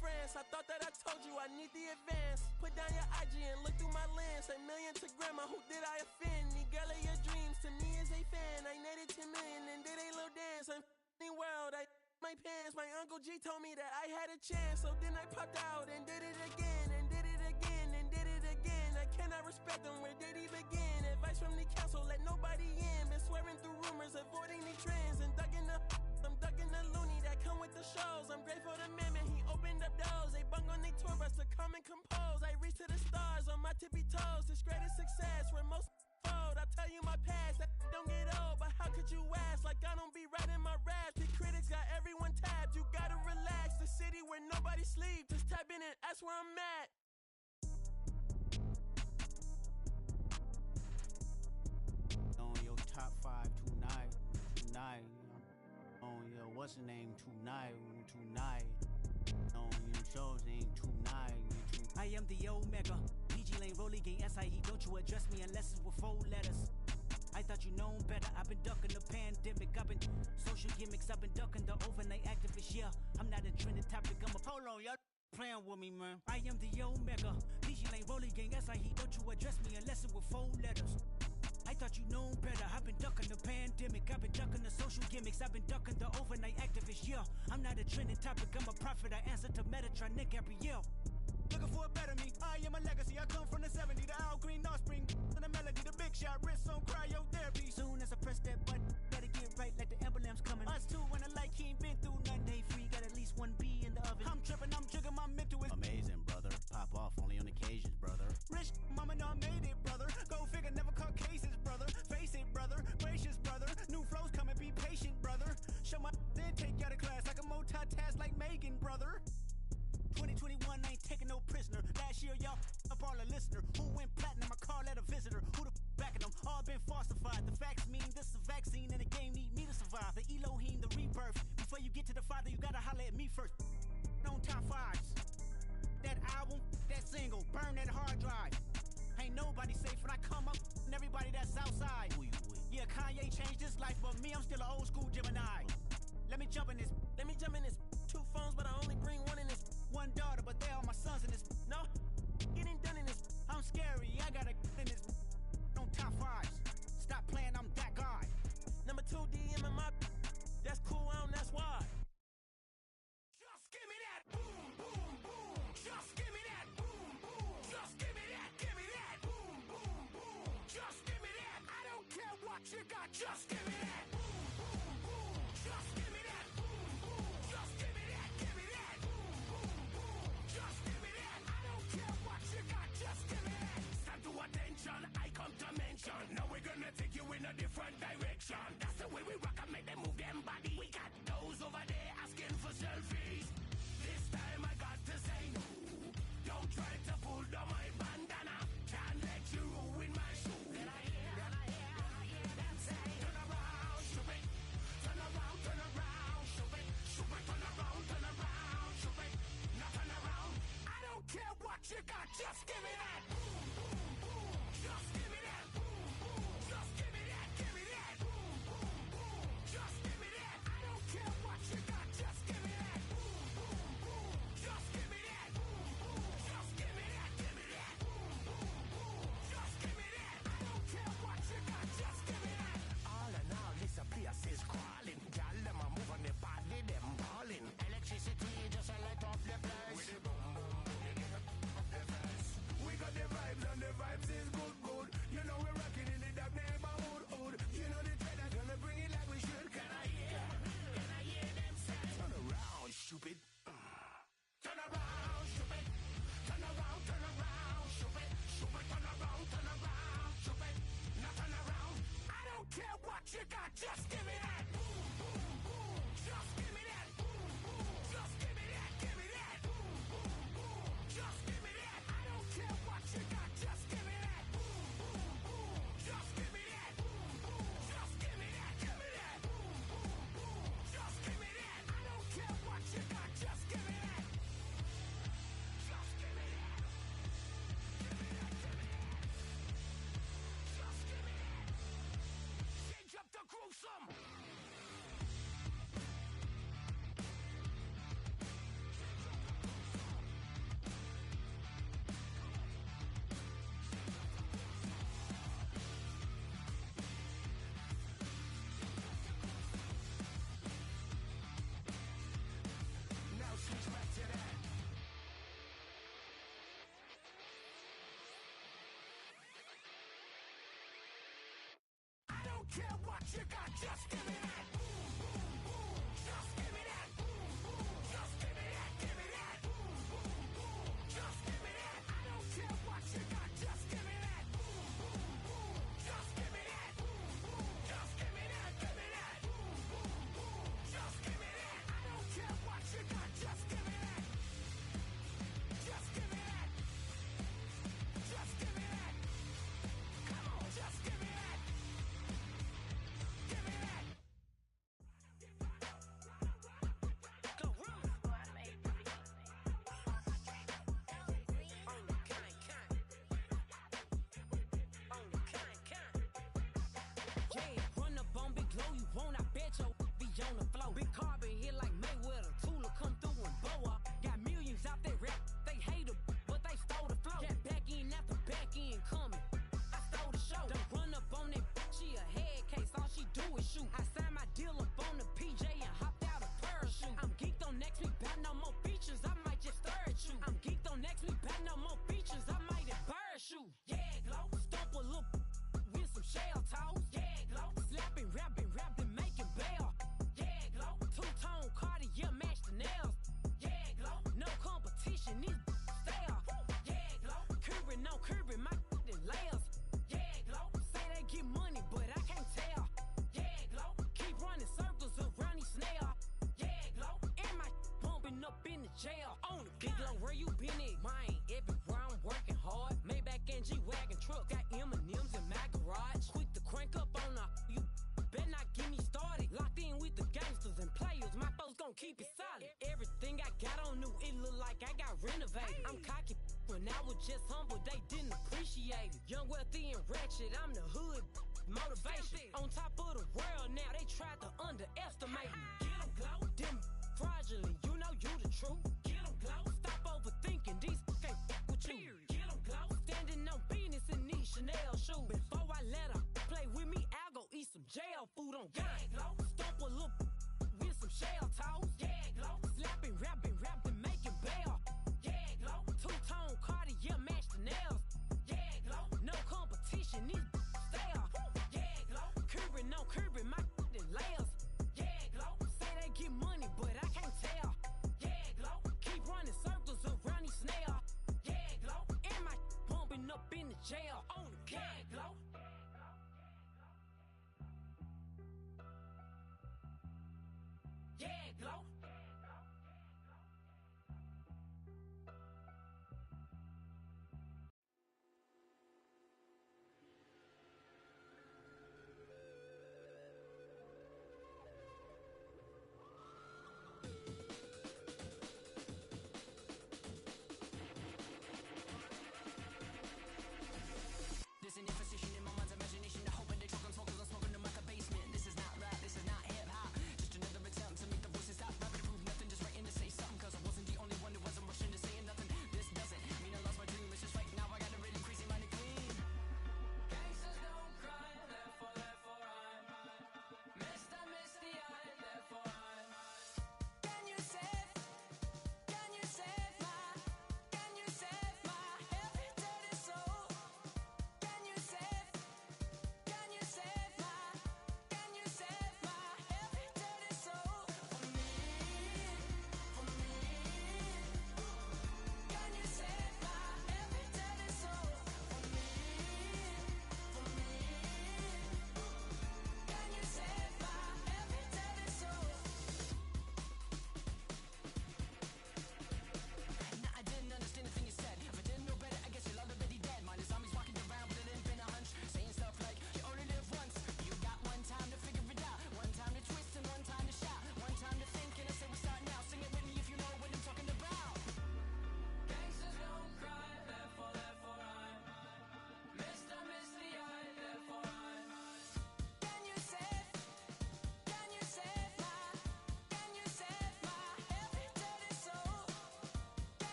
France. I thought that I told you I need the advance. Put down your IG and look through my lens. A million to grandma, who did I offend? The girl of your dreams to me is a fan. I netted 10 million and did a little dance. I'm f***ing world, I my pants. My Uncle G told me that I had a chance. So then I popped out and did it again. And did it again and did it again. I cannot respect them, where did he begin? Advice from the council, let nobody in. Been swearing through rumors, avoiding the trends. And I'm ducking the loony that come with the shows. I'm grateful to man, he opened up doors. They bung on they tour bus to come and compose. I reach to the stars on my tippy toes. This greatest success where most fold. I tell you my past, that don't get old. But how could you ask like I don't be writing my raps? The critics got everyone tabbed. You gotta relax. The city where nobody sleeps. Just type in and ask where I'm at. On your top 5 tonight. On your what's the name tonight. On your shows ain't tonight. I am the Omega. PG Lane, Rolly Gang, SIE. Don't you address me unless it's with 4 letters. I thought you known better. I've been ducking the pandemic. I've been social gimmicks. I've been ducking the overnight activists. Yeah, I'm not a trending topic. I'm a polo. Y'all playing with me, man. I am the Omega. PG Lane, Rolly Gang, SIE. Don't you address me unless it's with 4 letters. I thought you known better. I've been ducking the pandemic. I've been ducking the social gimmicks. I've been ducking the overnight activists. Yeah, I'm not a trending topic. I'm a prophet. I answer to Metatron, Nick Gabrielle. Looking for a better me. I am a legacy. I come from the 70s. The Al Green offspring. And the melody. The big shot. Wrists on cryotherapy. Soon as I press that button, better get right like the emblem's coming. Us two when the light he ain't been through none day free. Got at least 1 B in the oven. I'm tripping. I'm triggering. My mental is amazing, brother. Pop off only on occasions, brother. Rich mama done made it, brother. Go figure. Never caught cases, brother. Face it, brother. Gracious, brother. New flows coming. Be patient, brother. Show my then take you out of class like a multitask like Megan, brother. 2021 ain't taking no prisoner. Last year, y'all up all a listener. Who went platinum? I call that a visitor. Who the backing them? All been falsified. The facts mean this is a vaccine and the game need me to survive. The Elohim, the rebirth. Before you get to the Father, you gotta holler at me first. On top 5s. That album, that single, burn that hard drive. Ain't nobody safe when I come up and everybody that's outside. Who you with? Yeah, Kanye changed his life, but me, I'm still an old school Gemini. Let me jump in this. 2 phones, but I only bring 1 in this. 1 daughter, but they all my sons in this. No, getting done in this. I'm scary, I got a in this. On top 5s. Stop playing, I'm that guy. Number 2 DM in my. That's cool, that's why. Just give me that boom, boom, boom. Just give me that boom, boom. Just give me that boom, boom, boom. Just give me that. I don't care what you got. Just give me that boom, boom, boom. Just give me that boom, boom. Just give me that boom, boom, boom. Just give me that. I don't care what you got. Just give me that. Stand to attention. I come to mention. Now we're gonna take you in a different direction. That's the way we rock and make them move them body. We got those over there asking for selfies. This time I got to say no. Don't try to pull down my bandana. Can't let you ruin my shoe. Then I hear them say, turn around, shoot it. Turn around, shoot it. Shoot it, turn around, shoot it. Now turn around. I don't care what you got, just give me that. Boom, boom, boom. Just give me that. Boom, boom. Just give me that. Give me that. Boom, boom, boom. Just give me that. I don't care what you got, just give me that. Boom, boom, boom. Just give me that. Boom, boom. Just give me that. Give me that. Boom, boom, boom. Just give me that. I don't care what you got, just give me that. All in all, this place is crawling. Y'all them a move on the body, them balling. Electricity just a light up the place. With the boom, boom, boom, you get up the face. We got the vibes and the vibes is good, good. Just give me that. Just give me that. Just give me that. Give me that. Just give me that. I don't care what you got. Just give me that. Just give me that. Just give me that. Give me that. Just give me that. I don't care what you got. Just give me that. Just give me that. Give me that. Give me that. Just give me that. Change up the gruesome. Now switch back to that. I don't care what you got, just give me that. Just give me that. Just give me that. Give me that. Just give me that. I don't care what you got, just give me that. Just give me that. Just give me that. Give me that. Just give me that. I don't care what you got, just give me that. Just give me that. Just give me that. Come on, just give me that. Give me that. Go run. Only kind. Only kind. Yeah, run up on Big Glow, you won't, I bet your be on the floor. Big carbon hit like Mayweather, Tula come through and bow up. Got millions out there rap, they hate her, but they stole the flow. Got back in after back in coming, I stole the show. Don't run up on that, she a head case, all she do is shoot. I signed my deal up on the PJ and hopped out a parachute. I'm geeked on next week, got no more features, I might just stare at you. I'm geeked on next week, got no more features, I might embarrass you. Yeah, Glow, stomp a little with some shell toes. Yeah, Glow, slapping, rapping, making bail. Yeah, Glow, two-tone Cartier match the nails. Yeah, Glow, no competition, these stale. Yeah, Glow, curving, no curving, my layers. Yeah, Glow, say they get money, but I can't tell. Yeah, Glow, keep running circles around these snails. Yeah, Glow, and my bumping up in the jail. On the Big Glow, where you been at? Mine, everywhere I'm working hard. Maybach and G-Wagon truck, got M&M's in my garage. Quick to crank up on her, you better not get me started. Locked in with the gangsters and players, my folks gon' keep it solid. Everything I got on new, it look like I got renovated. I'm cocky when I was just humble, they didn't appreciate it. Young, wealthy, and ratchet, I'm the hood motivation. On top of the world now, they tried to underestimate me. Get 'em, Glow, them fraudulent, you know you the truth. Get 'em, Glow, stop overthinking, these can't with you. Get 'em, Glow, standing on business in these Chanel shoes. Before I let her play with me, I'll go eat some jail food on God. Yeah, Glow, stomp a little with some shell toes. Yeah, Glow, slapping, rapping, making bail. Yeah, Glow, two-tone Cartier match the nails. Yeah, Glow, no competition, these stale. Yeah, Glow, curving, no curving, my layers. Yeah, Glow, say they get money, but I can't tell. Yeah, Glow, keep running circles around these snails. Yeah, Glow, and my bumping up in the jail. On the yeah, Glow. Yeah, Glow.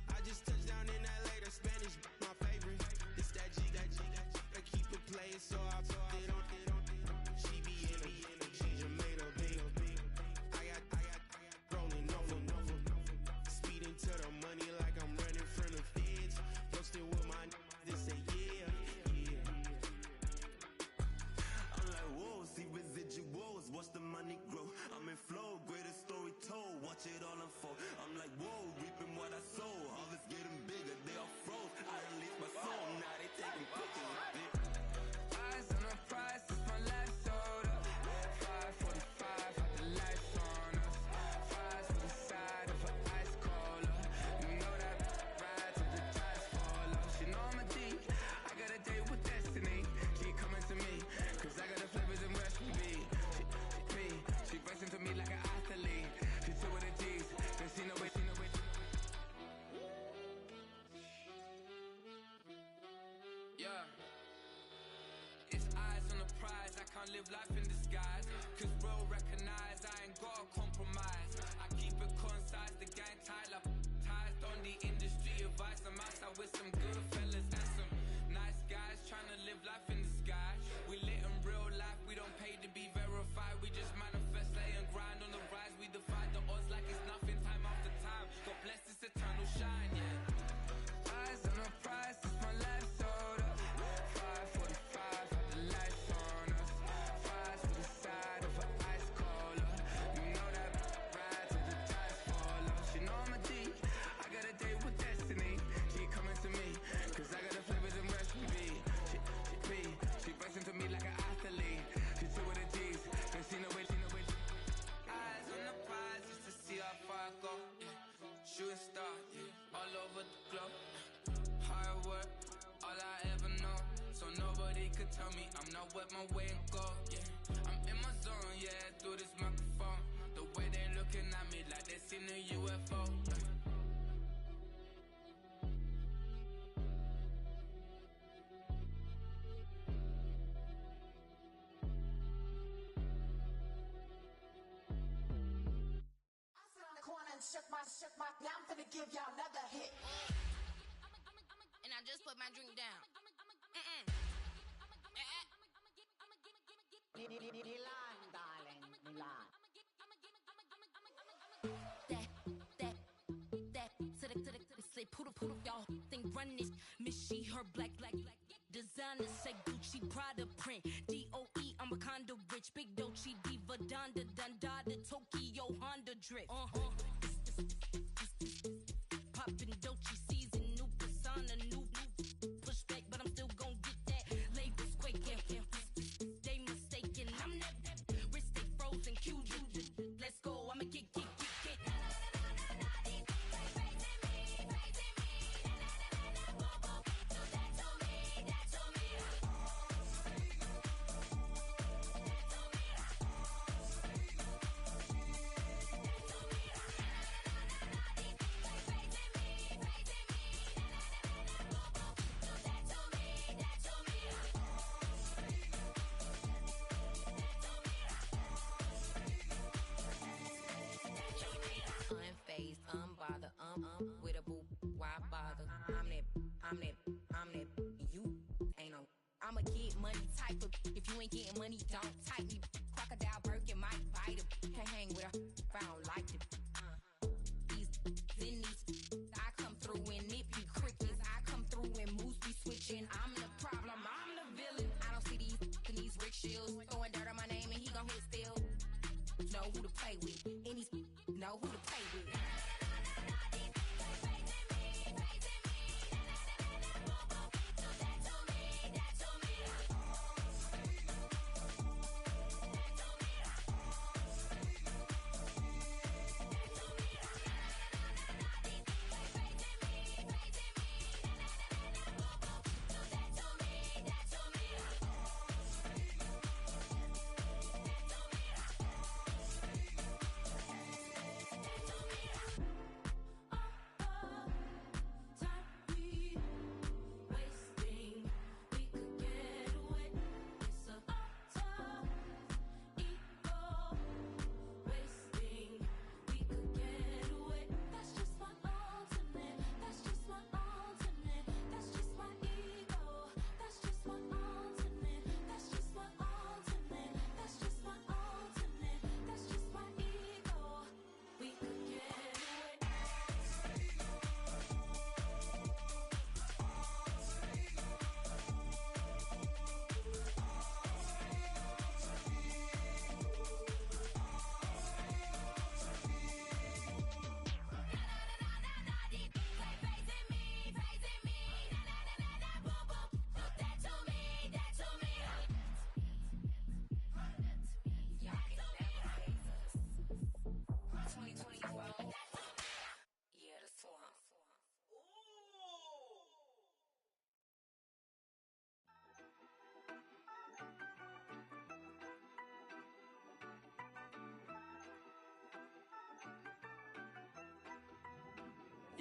I just touched down in LA, the Spanish, my favorite. This that G, I keep it playing, so I put it on. She be in it, she Jamaica, big. I got rolling over. Speeding to the money like I'm running from the feds. Posted with my they say yeah. I'm like, whoa, see residuals, watch the money grow. I'm in flow, greatest story told, watch it all unfold. I'm like, whoa, reaping what I sow. Harvest getting bigger, they all froze. I released my soul, now they taking pictures of it. Eyes on the prize, it's my life sold up. 545, had the lights on us. Fries to the side of an ice cola. You know that ride till the tires fall off. She know I'm a G, I got a date with destiny. She coming to me, cause I got the flavors and recipe. She racing to me like an athlete. She two with the G's, then she know it. Yeah. It's eyes on the prize, I can't live life in disguise. Cause bro recognize I ain't gotta compromise. I keep it concise, the gang tied up. Ties on the industry advice. I'm outside with some good fellas and some nice guys trying to live life in the sky. We lit in real life, we don't pay to be verified. We just manifest, lay and grind on the rise. We defy the odds like it's nothing, time after time. God bless this eternal shine, yeah. Eyes on the prize, it's my life sold up. 545, had the lights on us. Fries to the side of an ice cola. You know that ride till the tires fall off. She know I'm a G, I got a date with destiny. She coming to me, cause I got the flavors and recipe. She racing to me like an athlete. She two with the G's, then she know it. Eyes on the prize just to see how far I go. Yeah. Shooting star, yeah. All over the globe. Hard work, all I ever know. So nobody could tell me I'm not wet my way and go. Yeah, I'm in my zone, yeah, through this microphone. The way they looking at me like they seen a UFO. Shook my, now I'm gonna give y'all another hit. And I just put my drink down. Milan, darling, Milan. That, say poodle, y'all think run this. Miss she, her black, designer say Gucci, Prada print. DOE, I'm a condo rich, big Dolce, Diva, Donda, Dundada, Tokyo, Honda drip. Poppin' Dolce season, new persona, new pushback, but I'm still gon' get that. Labels quaking, they mistaken. I'm that wrist stay frozen, Q. Let's go, I'ma get. Unfazed, unbothered, with a boo, why bother? I'm that, you ain't no. I'ma get money type of, if you ain't getting money, don't type me. Crocodile Birkin might bite him. Can't hang with her if I don't like it. These I come through in nippy crickets. I come through when moose be switching. I'm the problem, I'm the villain. I don't see these rickshaws throwing dirt on my name and he gon' hit still. Know who to play with, and he's know who to play with.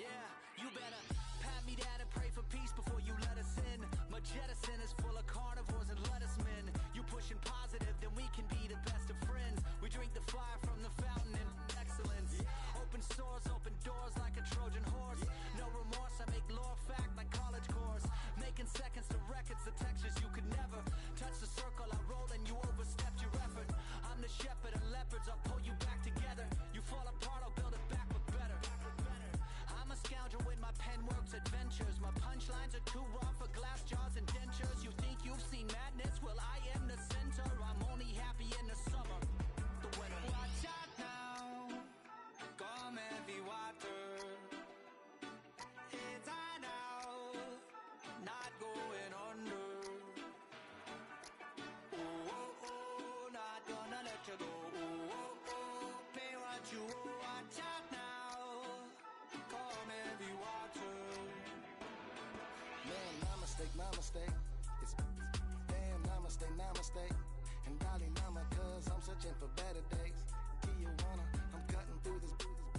Yeah, you better pat me down and pray for peace before you let us in. My jettison is full of carnivores and lettuce men. You pushing positive, then we can be the best of friends. We drink the fire from the fountain and excellence. Open sores, open doors like a Trojan horse. No remorse, I make lore fact like college course. Making seconds to records, the textures you could never touch the circle I rolled and you overstepped your effort. I'm the shepherd of leopards, I'll pull you back together. You fall apart, I'll build it back but better. I'm a scoundrel with my pen works adventures. My punchlines are too raw for glass jars and dentures. You think you've seen madness? Well, I am the center. I'm only happy in the summer. The weather. Watch out now, come heavy water. It's high now, not going under. Oh, oh, oh, not gonna let you go. Oh, oh, oh, pay what you owe. Watch out now, come heavy water. Man, my mistake. It's damn, namaste. And Dalai Lama, cause I'm searching for better days. Tijuana, I'm cutting through this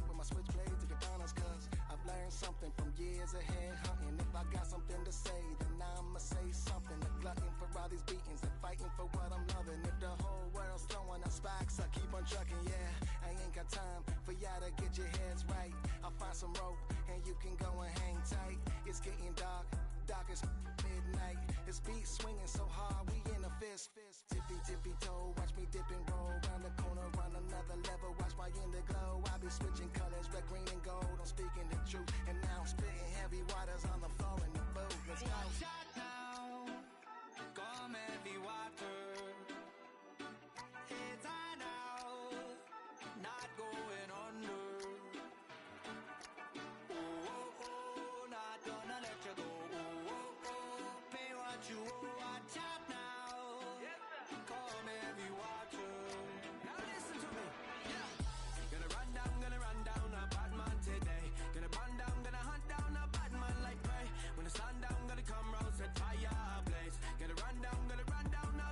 with my switchblade to katanas, cause I've learned something from years ahead hunting. If I got something to say, then I'ma say something. A glutton for all these beatings and fighting for what I'm loving. If the whole world's throwing out spikes, I keep on trucking, yeah. I ain't got time for y'all to get your heads right. I'll find some rope and you can go and hang tight. It's getting dark as midnight. This beat swinging so hard, we in a fist. Tippy toe, watch me dip and roll. Round the corner, round another level, watch my glow. I be switching colors, red, green, and gold. I'm speaking the truth, and now I'm spitting heavy waters on the floor in the booth. Let's go. Watch out now, come heavy water. It's high now, not going under. Oh, oh, oh, not gonna let you go. Oh, oh, oh, pay what you owe. Watch out now, come heavy water. Now listen to me, yeah. Gonna run down a bad man today. Gonna run down, gonna hunt down a bad man like prey. When the sun down, gonna come round, set fire ablaze. Gonna run down a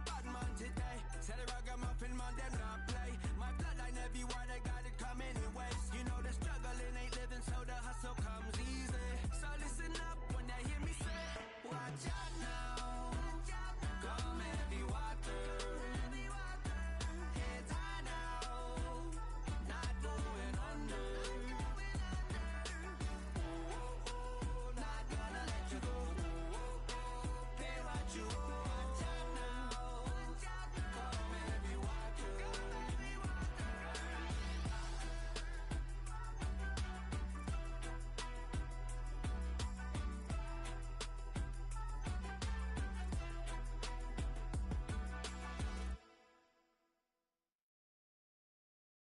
bad man today. Tell the ragamuffin man, them not play. My bloodline everywhere, they got it coming in waves. You know the struggling ain't living, so the hustle comes easy. So listen up when they hear me say, watch out now, come heavy water. It's high now, not going under. Oh, oh, oh, not gonna let you go. Oh, oh, oh, pay what you owe. Watch out now, come heavy water.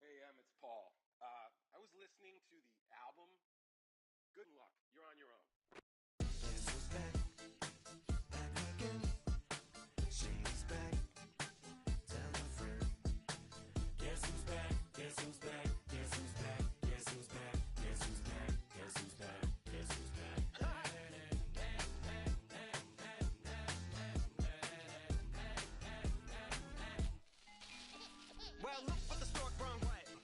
Hey, it's Paul. I was listening to the album. Good luck. You're on your own. Guess who's back? Back again. She's back. Tell a friend. Guess who's back? Guess who's back? Guess who's back? Guess who's back? Guess who's back? Guess who's back? Guess who's back? Well, look what the stork brung.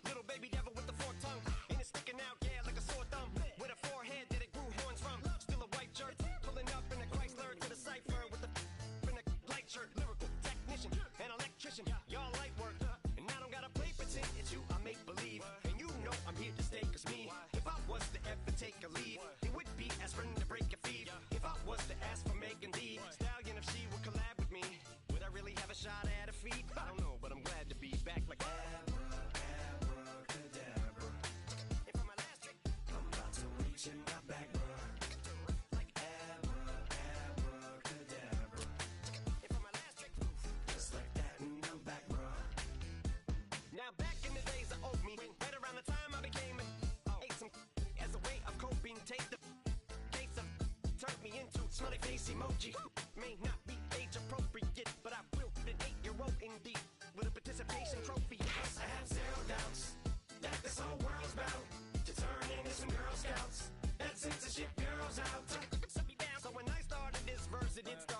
Little baby devil with the forked tongue. And it's sticking out, yeah, like a sore thumb. With a forehead that it grew horns from. Still a white shirt. Pulling up in a Chrysler to the cipher with the in a light shirt. Lyrical technician, an electrician. Y'all light work. And I don't gotta play pretend. It's you, I make believe. And you know I'm here to stay, cause me. If I was to ever take a lead, it would be aspirin to break your feet. If I was to ask for Megan D Stallion, if she would collab with me, would I really have a shot at her feet? I don't know, but I'm glad to be back like Abracadabra. And for my last trick, I'm about to reach in my back, bruh. like Abracadabra. and for my last trick, Just like that, and I'm back, bruh. now back in the days of oat meat, right around the time I became ate some as a way of coping. Taste the case of turned me into smiley face emoji. May not be age appropriate, but I will fit an 8-year-old indeed with a participation trophy. I have zero doubts that this whole world's bound to turn into some Girl Scouts. That censorship girls out. So when I started this verse, it did start